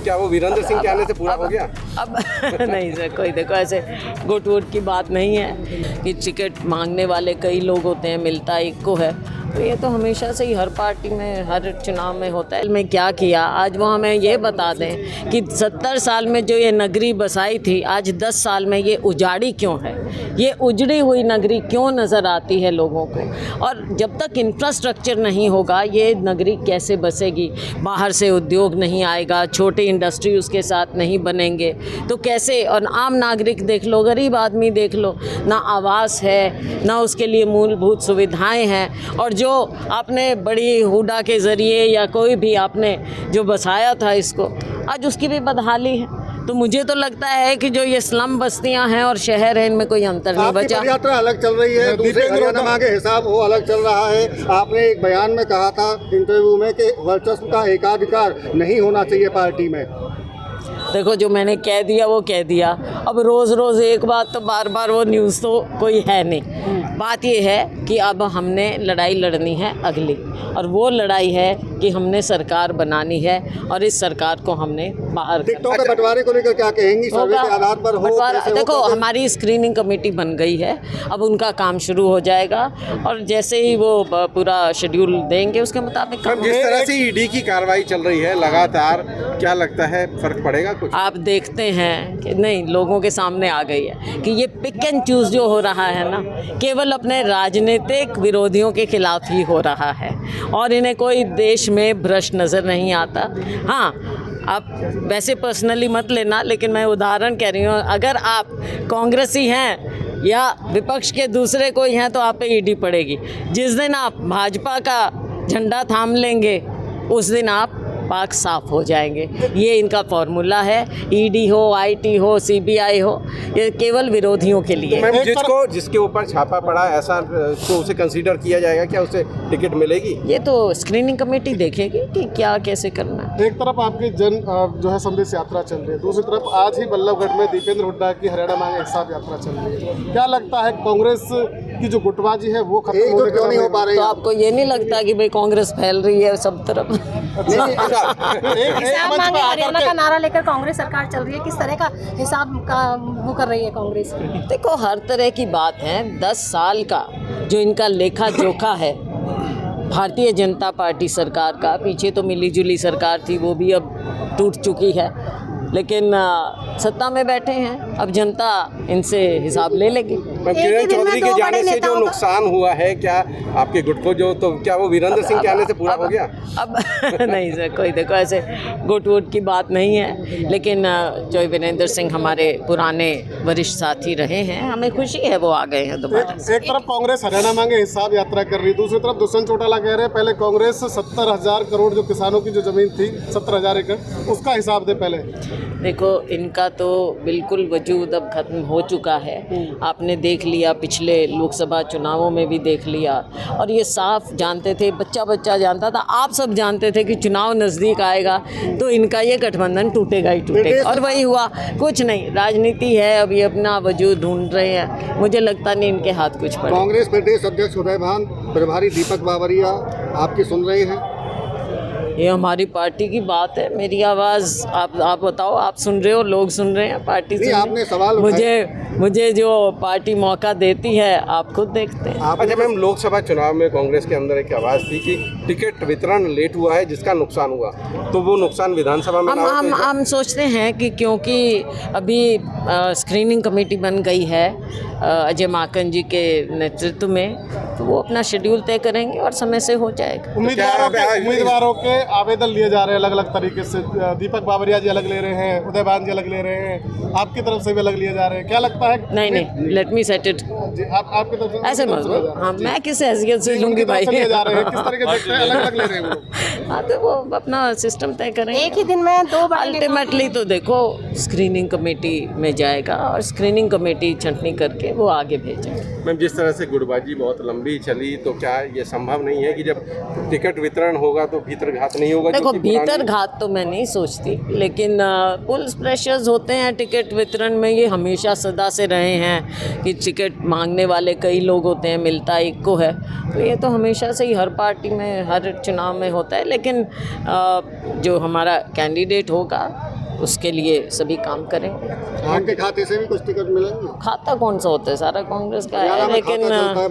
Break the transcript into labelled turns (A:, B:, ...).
A: क्या वो वीरेंद्र सिंह के आने से पूरा हो गया?
B: अब नहीं सर, कोई देखो ऐसे गुट वुट की बात नहीं है कि टिकट मांगने वाले कई लोग होते हैं, मिलता एक को है। तो ये तो हमेशा से ही हर पार्टी में हर चुनाव में होता है। मैं क्या किया आज वो हमें ये बता दें कि 70 साल में जो ये नगरी बसाई थी आज 10 साल में ये उजाड़ी क्यों है, ये उजड़ी हुई नगरी क्यों नज़र आती है लोगों को। और जब तक इंफ्रास्ट्रक्चर नहीं होगा ये नगरी कैसे बसेगी, बाहर से उद्योग नहीं आएगा, छोटे इंडस्ट्री उसके साथ नहीं बनेंगे तो कैसे। और आम नागरिक देख लो, गरीब आदमी देख लो, ना आवास है ना उसके लिए मूलभूत सुविधाएं हैं। और जो आपने बड़ी हुडा के ज़रिए या कोई भी आपने जो बसाया था इसको, आज उसकी भी बदहाली है। तो मुझे तो लगता है कि जो ये स्लम बस्तियां हैं और शहर हैं इनमें कोई अंतर नहीं बचा।
C: आपकी यात्रा अलग चल रही है, दूसरे हरियाणा के हिसाब वो अलग चल रहा है। आपने एक बयान में कहा था इंटरव्यू में कि वर्चस्व का एकाधिकार नहीं होना चाहिए पार्टी में।
B: देखो जो मैंने कह दिया वो कह दिया। अब रोज़ रोज़ एक बात तो बार बार वो न्यूज़ तो कोई है नहीं। बात ये है कि अब हमने लड़ाई लड़नी है अगली, और वो लड़ाई है कि हमने सरकार बनानी है और इस सरकार को हमने बाहर
C: टिकटों के बंटवारे को लेकर क्या कहेंगी? सर्वे के आधार पर हो?
B: देखो हमारी स्क्रीनिंग कमेटी बन गई है, अब उनका काम शुरू हो जाएगा और जैसे ही वो पूरा शेड्यूल देंगे उसके मुताबिक।
A: जिस तरह से ईडी की कार्रवाई चल रही है लगातार, क्या लगता है फर्क पड़ेगा कुछ?
B: आप देखते हैं कि नहीं, लोगों के सामने आ गई है कि ये पिक एंड चूज जो हो रहा है ना, केवल अपने राजनीतिक विरोधियों के खिलाफ ही हो रहा है और इन्हें कोई देश में भ्रष्ट नज़र नहीं आता। हाँ, आप वैसे पर्सनली मत लेना, लेकिन मैं उदाहरण कह रही हूँ, अगर आप कांग्रेसी हैं या विपक्ष के दूसरे कोई हैं तो आप पे ईडी पड़ेगी। जिस दिन आप भाजपा का झंडा थाम लेंगे उस दिन आप पाक साफ हो जाएंगे। ये इनका फॉर्मूला है। ईडी हो, आईटी हो, सीबीआई हो, ये केवल विरोधियों के लिए।
A: मैम जिसके ऊपर छापा पड़ा ऐसा तो उसे कंसीडर किया जाएगा, क्या उसे टिकट मिलेगी?
B: ये तो स्क्रीनिंग कमेटी देखेगी कि क्या कैसे करना है।
D: एक तरफ आपकी जो है संदेश यात्रा चल रही है, दूसरी तरफ आज ही बल्लभगढ़ में दीपेंद्र हुड्डा की हरियाणा मांगे हिसाब यात्रा चल रही है। क्या लगता है कांग्रेस की जो गुटबाजी है वो खत्म क्यों नहीं हो पा रही?
B: तो आपको ये नहीं लगता कि भाई कांग्रेस फैल रही है सब तरफ?
E: हिसाब मांगे हरियाणा का नारा लेकर कांग्रेस सरकार चल रही है, किस तरह का हिसाब का वो कर रही है कांग्रेस?
B: देखो हर तरह की बात है। 10 साल का जो इनका लेखा जोखा है भारतीय जनता पार्टी सरकार का, पीछे तो मिलीजुली सरकार थी वो भी अब टूट चुकी है, लेकिन सत्ता में बैठे हैं, अब जनता इनसे हिसाब ले लेगी।
A: किरण चौधरी के जाने से जो नुकसान हुआ है, क्या आपके गुट को जो, तो क्या वो वीरेंद्र सिंह के आने से पूरा हो गया?
B: अब नहीं सर, कोई देखो ऐसे गुट वुट की बात नहीं है, लेकिन जो वीरेंद्र सिंह हमारे पुराने वरिष्ठ साथी रहे हैं, हमें खुशी है वो आ गए हैं दोबारा।
D: एक तरफ कांग्रेस हरियाणा मांगे हिसाब यात्रा कर रही है, दूसरी तरफ दुष्यंत चौटाला कह रहे हैं पहले कांग्रेस 70,000 करोड़ जो किसानों की जो जमीन थी 70,000 एकड़ उसका हिसाब दे पहले।
B: देखो इनका तो बिल्कुल वजूद अब खत्म हो चुका है। आपने देख लिया, पिछले लोकसभा चुनावों में भी देख लिया, और ये साफ जानते थे, बच्चा बच्चा जानता था, आप सब जानते थे कि चुनाव नज़दीक आएगा तो इनका ये गठबंधन टूटेगा ही टूटेगा, और वही हुआ। कुछ नहीं, राजनीति है, अब ये अपना वजूद ढूंढ रहे हैं, मुझे लगता नहीं इनके हाथ कुछ पड़े।
C: कांग्रेस प्रदेश अध्यक्ष उदय भान, प्रभारी दीपक बावरिया आपकी सुन रहे हैं?
B: ये हमारी पार्टी की बात है, मेरी आवाज़ आप बताओ, आप सुन रहे हो, लोग सुन रहे हैं, पार्टी सुन रही है।
C: आपने सवाल
B: मुझे जो पार्टी मौका देती है आप खुद देखते हैं।
A: अच्छा मैम, लोकसभा चुनाव में कांग्रेस के अंदर एक आवाज़ थी कि टिकट वितरण लेट हुआ है जिसका नुकसान हुआ, तो वो नुकसान विधानसभा में
B: हम सोचते हैं कि क्योंकि अभी स्क्रीनिंग कमेटी बन गई है अजय माकन जी के नेतृत्व में, तो वो अपना शेड्यूल तय करेंगे और समय से हो जाएगा।
D: उम्मीदवारों के आवेदन लिए जा रहे हैं अलग अलग तरीके से, दीपक बावरिया जी अलग ले रहे हैं, उदय भान जी अलग ले रहे हैं, आपकी तरफ से भी अलग लिए जा रहे हैं, क्या लगता है?
B: नहीं, लेट मी सेट इट।
D: आपकी तरफ से
B: ऐसे मत बोलो। हाँ, मैं किस हैसियत से लूँगी भाई?
D: लिए जा रहे हैं किस तरीके से अलग अलग ले रहे हैं?
B: हाँ, तो वो अपना सिस्टम तय करेंगे।
E: एक ही दिन में 2 बार
B: अल्टीमेटली तो देखो स्क्रीनिंग कमेटी में जाएगा और स्क्रीनिंग कमेटी छंटनी करके वो आगे भेजेगा।
A: मैम, जिस तरह से गुटबाजी बहुत लंबी चली, तो क्या ये संभव नहीं है कि जब टिकट वितरण होगा तो भीतर घात नहीं होगा?
B: देखो,
A: क्योंकि
B: भीतर
A: पुरानी-
B: घात तो मैं नहीं सोचती, लेकिन पुलिस प्रेशर्स होते हैं टिकट वितरण में। ये हमेशा सदा से रहे हैं कि टिकट मांगने वाले कई लोग होते हैं, मिलता एक को है। तो ये तो हमेशा से ही हर पार्टी में, हर चुनाव में होता है। लेकिन जो हमारा कैंडिडेट होगा उसके लिए सभी काम करेंगे।
C: आपके खाते से भी कुछ टिकट मिलेंगे?
B: खाता कौन सा होता है, सारा कांग्रेस का
C: हरियाणा
B: है।
C: में खाता
B: लेकिन
C: चलता है,